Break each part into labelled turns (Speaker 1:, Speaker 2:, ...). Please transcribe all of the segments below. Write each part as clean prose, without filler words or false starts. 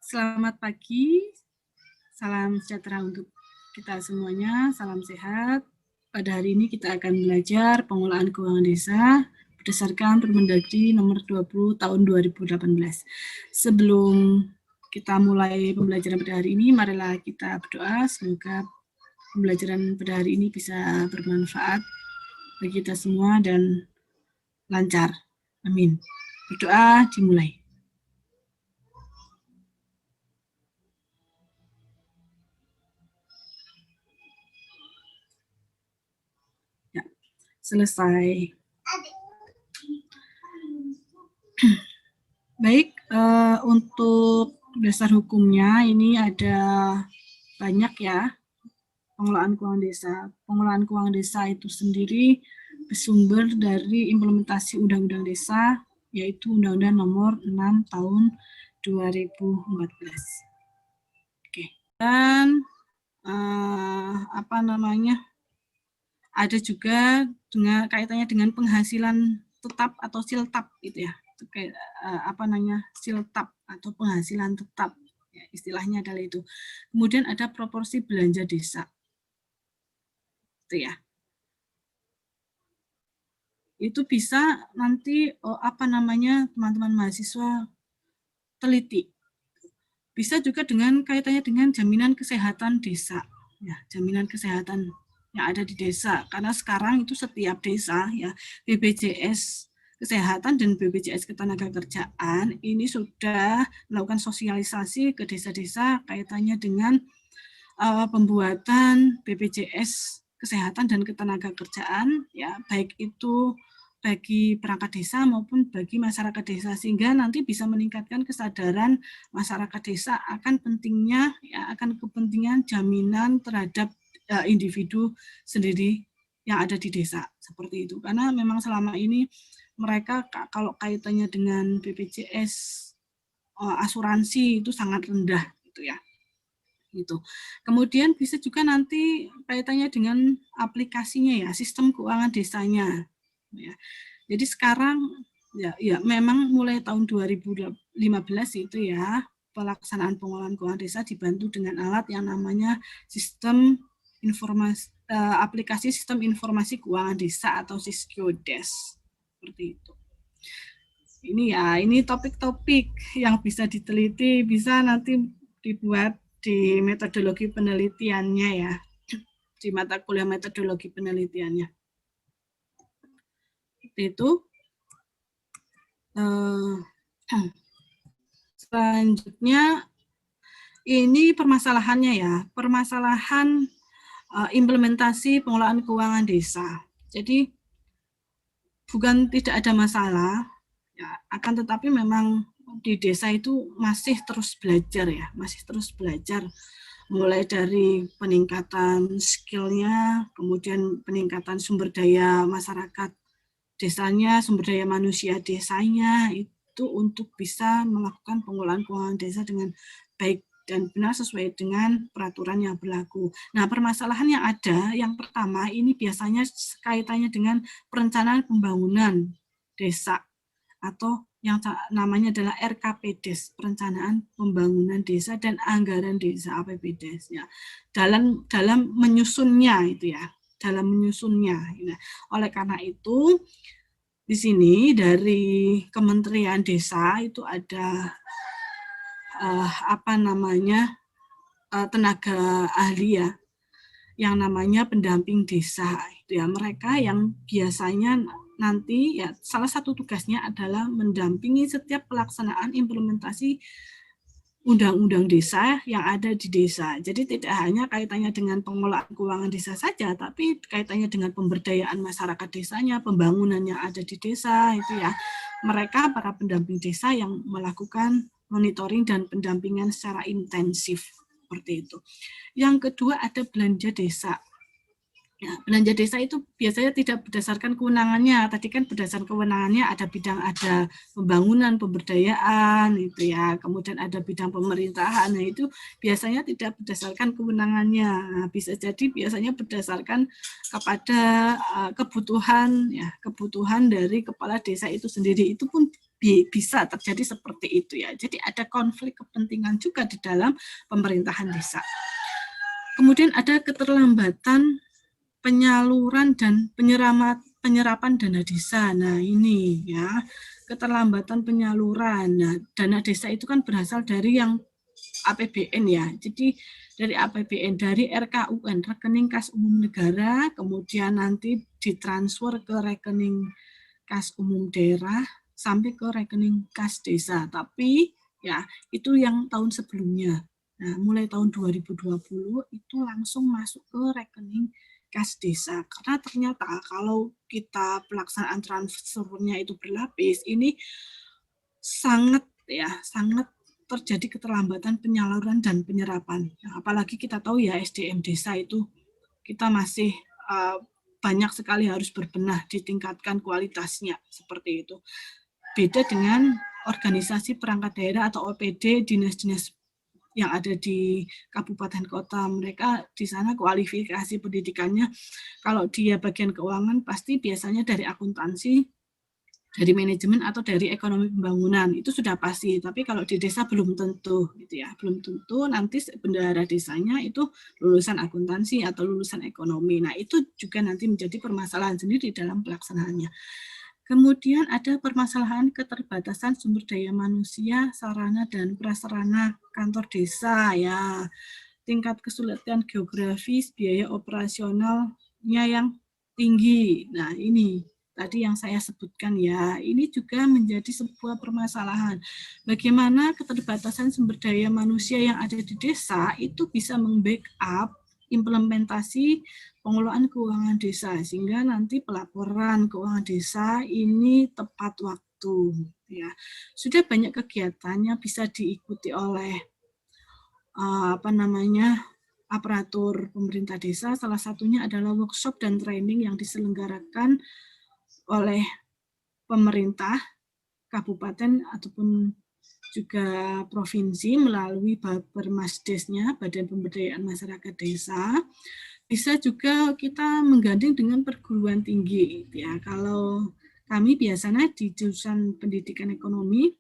Speaker 1: Selamat pagi, salam sejahtera untuk kita semuanya, salam sehat. Pada hari ini kita akan belajar pengelolaan keuangan desa berdasarkan Permendagri nomor 20 tahun 2018. Sebelum kita mulai pembelajaran pada hari ini, marilah kita berdoa semoga pembelajaran pada hari ini bisa bermanfaat bagi kita semua dan lancar. Amin. Berdoa dimulai. Ya, selesai. Baik, untuk dasar hukumnya ini ada banyak ya, pengelolaan keuangan desa. Pengelolaan keuangan desa itu sendiri bersumber dari implementasi Undang-Undang Desa, yaitu Undang-Undang Nomor 6 Tahun 2014. Oke. Dan ada juga dengan kaitannya dengan penghasilan tetap atau siltap gitu ya. Siltap atau penghasilan tetap, ya, istilahnya adalah itu. Kemudian ada proporsi belanja desa, itu ya. Itu bisa nanti teman-teman mahasiswa teliti. Bisa juga dengan kaitannya dengan jaminan kesehatan desa, ya, jaminan kesehatan yang ada di desa. Karena sekarang itu setiap desa ya BPJS Kesehatan dan BPJS Ketenagakerjaan ini sudah melakukan sosialisasi ke desa-desa kaitannya dengan pembuatan BPJS Kesehatan dan Ketenagakerjaan, ya, baik itu bagi perangkat desa maupun bagi masyarakat desa, sehingga nanti bisa meningkatkan kesadaran masyarakat desa akan pentingnya, ya, akan kepentingan jaminan terhadap individu sendiri yang ada di desa, seperti itu. Karena memang selama ini mereka kalau kaitannya dengan BPJS asuransi itu sangat rendah gitu ya. Gitu. Kemudian bisa juga nanti kaitannya dengan aplikasinya ya, sistem keuangan desanya. Ya. Jadi sekarang ya memang mulai tahun 2015 itu ya pelaksanaan pengelolaan keuangan desa dibantu dengan alat yang namanya sistem informasi aplikasi sistem informasi keuangan desa atau Siskiodes, seperti itu. Ini topik-topik yang bisa diteliti, bisa nanti dibuat di metodologi penelitiannya ya, di mata kuliah metodologi penelitiannya. Itu selanjutnya ini permasalahannya ya, permasalahan implementasi pengelolaan keuangan desa. Jadi bukan tidak ada masalah, ya, akan tetapi memang di desa itu masih terus belajar ya, masih terus belajar, mulai dari peningkatan skillnya, kemudian peningkatan sumber daya masyarakat desanya, sumber daya manusia desanya, itu untuk bisa melakukan pengelolaan keuangan desa dengan baik dan benar sesuai dengan peraturan yang berlaku. Nah, permasalahan yang ada, yang pertama ini biasanya kaitannya dengan perencanaan pembangunan desa atau yang namanya adalah RKPDes, Perencanaan Pembangunan Desa dan Anggaran Desa APBDes ya. Dalam menyusunnya itu ya, dalam menyusunnya. Ya. Oleh karena itu di sini dari Kementerian Desa itu ada tenaga ahli ya, yang namanya pendamping desa itu ya, mereka yang biasanya nanti ya salah satu tugasnya adalah mendampingi setiap pelaksanaan implementasi undang-undang desa yang ada di desa. Jadi tidak hanya kaitannya dengan pengelolaan keuangan desa saja, tapi kaitannya dengan pemberdayaan masyarakat desanya, pembangunan yang ada di desa itu ya. Mereka para pendamping desa yang melakukan monitoring dan pendampingan secara intensif seperti itu. Yang kedua ada belanja desa. Ya, belanja desa itu biasanya tidak berdasarkan kewenangannya. Tadi kan berdasarkan kewenangannya ada bidang ada pembangunan, pemberdayaan itu ya. Kemudian ada bidang pemerintahan. Nah, itu biasanya tidak berdasarkan kewenangannya. Nah, bisa jadi biasanya berdasarkan kepada kebutuhan ya, kebutuhan dari kepala desa itu sendiri. Itu pun bisa terjadi seperti itu ya. Jadi ada konflik kepentingan juga di dalam pemerintahan desa. Kemudian ada keterlambatan penyaluran dan penyerapan dana desa. Nah, ini ya, keterlambatan penyaluran. Nah, dana desa itu kan berasal dari yang APBN ya. Jadi dari APBN, dari RKUN, rekening kas umum negara, kemudian nanti ditransfer ke rekening kas umum daerah sampai ke rekening kas desa. Tapi ya itu yang tahun sebelumnya. Nah, mulai tahun 2020 itu langsung masuk ke rekening kas desa. Karena ternyata kalau kita pelaksanaan transfernya itu berlapis, ini sangat terjadi keterlambatan penyaluran dan penyerapan. Apalagi kita tahu ya SDM desa itu kita masih banyak sekali harus berbenah, ditingkatkan kualitasnya seperti itu. Beda dengan organisasi perangkat daerah atau OPD, dinas-dinas yang ada di kabupaten kota, mereka di sana kualifikasi pendidikannya, kalau dia bagian keuangan pasti biasanya dari akuntansi, dari manajemen atau dari ekonomi pembangunan, itu sudah pasti. Tapi kalau di desa belum tentu, gitu ya, belum tentu nanti bendahara desanya itu lulusan akuntansi atau lulusan ekonomi. Nah, itu juga nanti menjadi permasalahan sendiri dalam pelaksanaannya. Kemudian ada permasalahan keterbatasan sumber daya manusia, sarana dan prasarana kantor desa ya. Tingkat kesulitan geografis, biaya operasionalnya yang tinggi. Nah, ini tadi yang saya sebutkan ya, ini juga menjadi sebuah permasalahan. Bagaimana keterbatasan sumber daya manusia yang ada di desa itu bisa membackup implementasi pengelolaan keuangan desa, sehingga nanti pelaporan keuangan desa ini tepat waktu. Ya, sudah banyak kegiatannya bisa diikuti oleh aparatur pemerintah desa. Salah satunya adalah workshop dan training yang diselenggarakan oleh pemerintah kabupaten ataupun juga provinsi melalui Bapermasdesnya, Badan Pemberdayaan Masyarakat Desa. Bisa juga kita menggandeng dengan perguruan tinggi ya. Kalau kami biasanya di jurusan pendidikan ekonomi,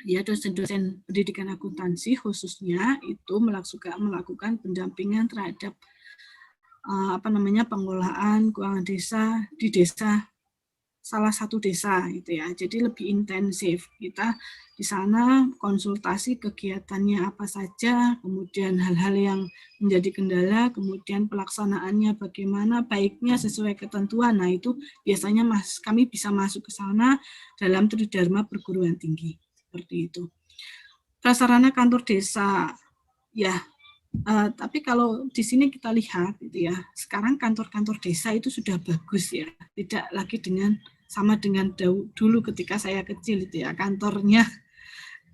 Speaker 1: ya dosen-dosen pendidikan akuntansi khususnya itu melakukan pendampingan terhadap pengelolaan keuangan desa di desa, salah satu desa gitu ya. Jadi lebih intensif. Kita di sana konsultasi kegiatannya apa saja, kemudian hal-hal yang menjadi kendala, kemudian pelaksanaannya bagaimana, baiknya sesuai ketentuan. Nah, itu biasanya kami bisa masuk ke sana dalam tridharma perguruan tinggi. Seperti itu. Prasarana kantor desa. Ya, tapi kalau di sini kita lihat gitu ya, sekarang kantor-kantor desa itu sudah bagus ya, tidak lagi sama dengan dulu ketika saya kecil itu ya, kantornya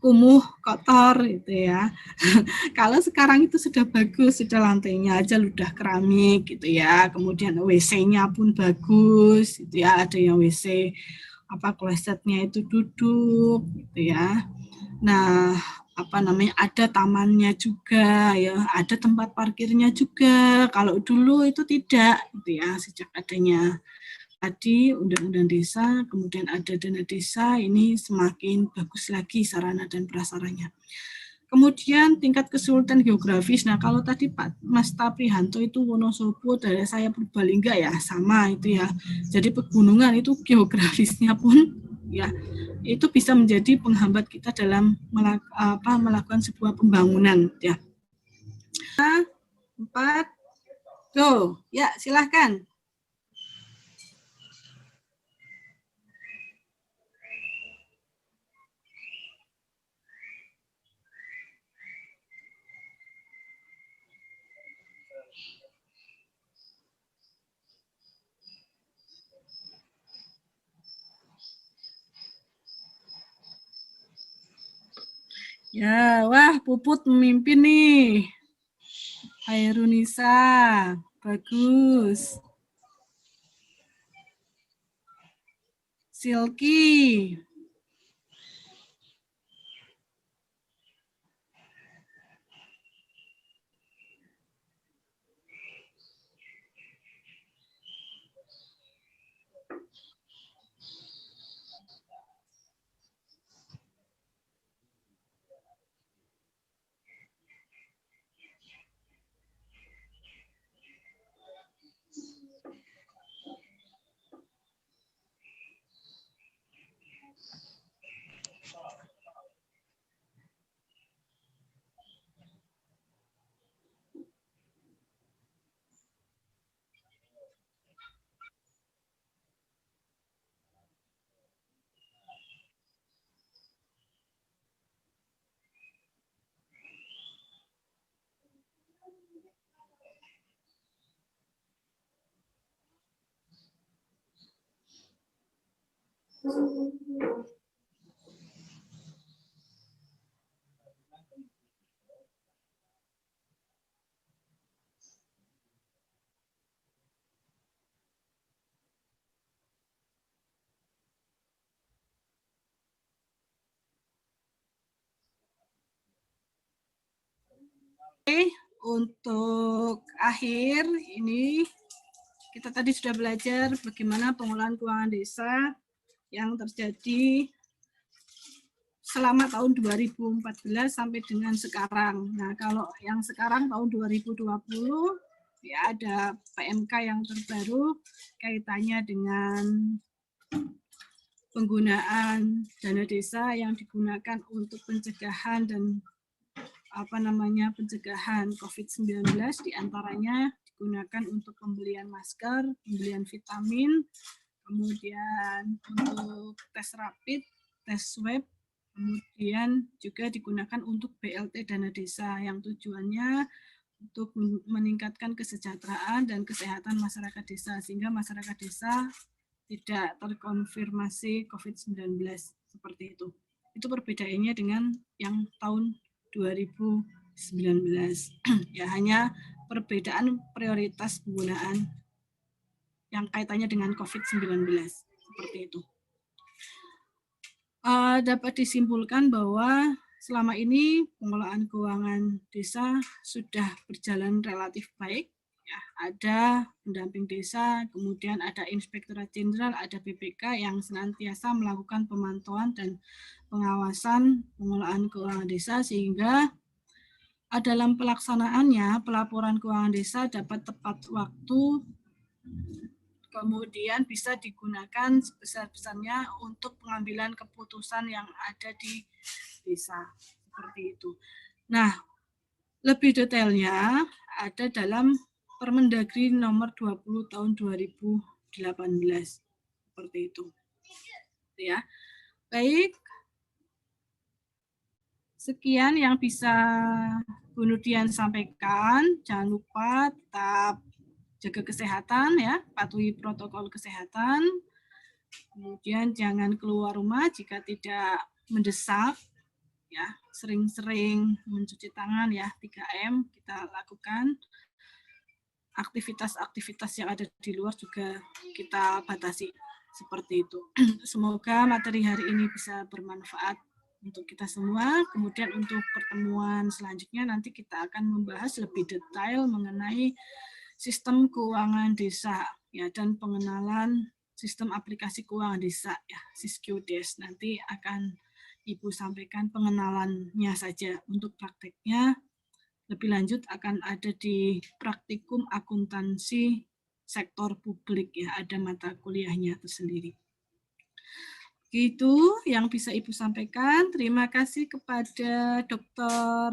Speaker 1: kumuh, kotor gitu ya. Kalau sekarang itu sudah bagus, sudah lantainya aja ludah keramik gitu ya, kemudian WC-nya pun bagus gitu ya, ada yang WC klosetnya itu duduk gitu ya. Nah, ada tamannya juga ya, ada tempat parkirnya juga. Kalau dulu itu tidak gitu ya, sejak adanya tadi undang-undang desa, kemudian ada dana desa, ini semakin bagus lagi sarana dan prasaranya. Kemudian tingkat kesulitan geografis. Nah, kalau tadi Pak Mas Taprihanto itu Wonosobo, dari saya Purbalingga ya, sama itu ya. Jadi pegunungan itu geografisnya pun ya itu bisa menjadi penghambat kita dalam melakukan sebuah pembangunan ya. 4 go. Ya, silahkan. Ya, wah Puput memimpin nih. Hairunisa, bagus. Silky. Untuk akhir ini kita tadi sudah belajar bagaimana pengelolaan keuangan desa yang terjadi selama tahun 2014 sampai dengan sekarang. Nah, kalau yang sekarang tahun 2020 ya ada PMK yang terbaru kaitannya dengan penggunaan dana desa yang digunakan untuk pencegahan dan pencegahan COVID-19, diantaranya digunakan untuk pembelian masker, pembelian vitamin, kemudian untuk tes rapid, tes swab, kemudian juga digunakan untuk BLT dana desa yang tujuannya untuk meningkatkan kesejahteraan dan kesehatan masyarakat desa sehingga masyarakat desa tidak terkonfirmasi COVID-19 seperti itu. Itu perbedaannya dengan yang tahun 2019. Ya, hanya perbedaan prioritas penggunaan yang kaitannya dengan COVID-19 seperti itu. Dapat disimpulkan bahwa selama ini pengelolaan keuangan desa sudah berjalan relatif baik. Ya, ada pendamping desa, kemudian ada Inspektorat Jenderal, ada BPK yang senantiasa melakukan pemantauan dan pengawasan pengelolaan keuangan desa sehingga dalam pelaksanaannya pelaporan keuangan desa dapat tepat waktu, kemudian bisa digunakan sebesar-besarnya untuk pengambilan keputusan yang ada di desa. Seperti itu. Nah, lebih detailnya ada dalam Permendagri nomor 20 tahun 2018. Seperti itu. Ya. Baik. Sekian yang bisa Bu Nudian sampaikan. Jangan lupa tetap jaga kesehatan ya, patuhi protokol kesehatan. Kemudian jangan keluar rumah jika tidak mendesak ya, sering-sering mencuci tangan ya, 3M kita lakukan. Aktivitas-aktivitas yang ada di luar juga kita batasi seperti itu. Semoga materi hari ini bisa bermanfaat untuk kita semua. Kemudian untuk pertemuan selanjutnya nanti kita akan membahas lebih detail mengenai sistem keuangan desa ya dan pengenalan sistem aplikasi keuangan desa ya, SISQDes. Nanti akan Ibu sampaikan pengenalannya saja. Untuk prakteknya lebih lanjut akan ada di praktikum akuntansi sektor publik ya, ada mata kuliahnya tersendiri. Itu yang bisa Ibu sampaikan. Terima kasih kepada Dr.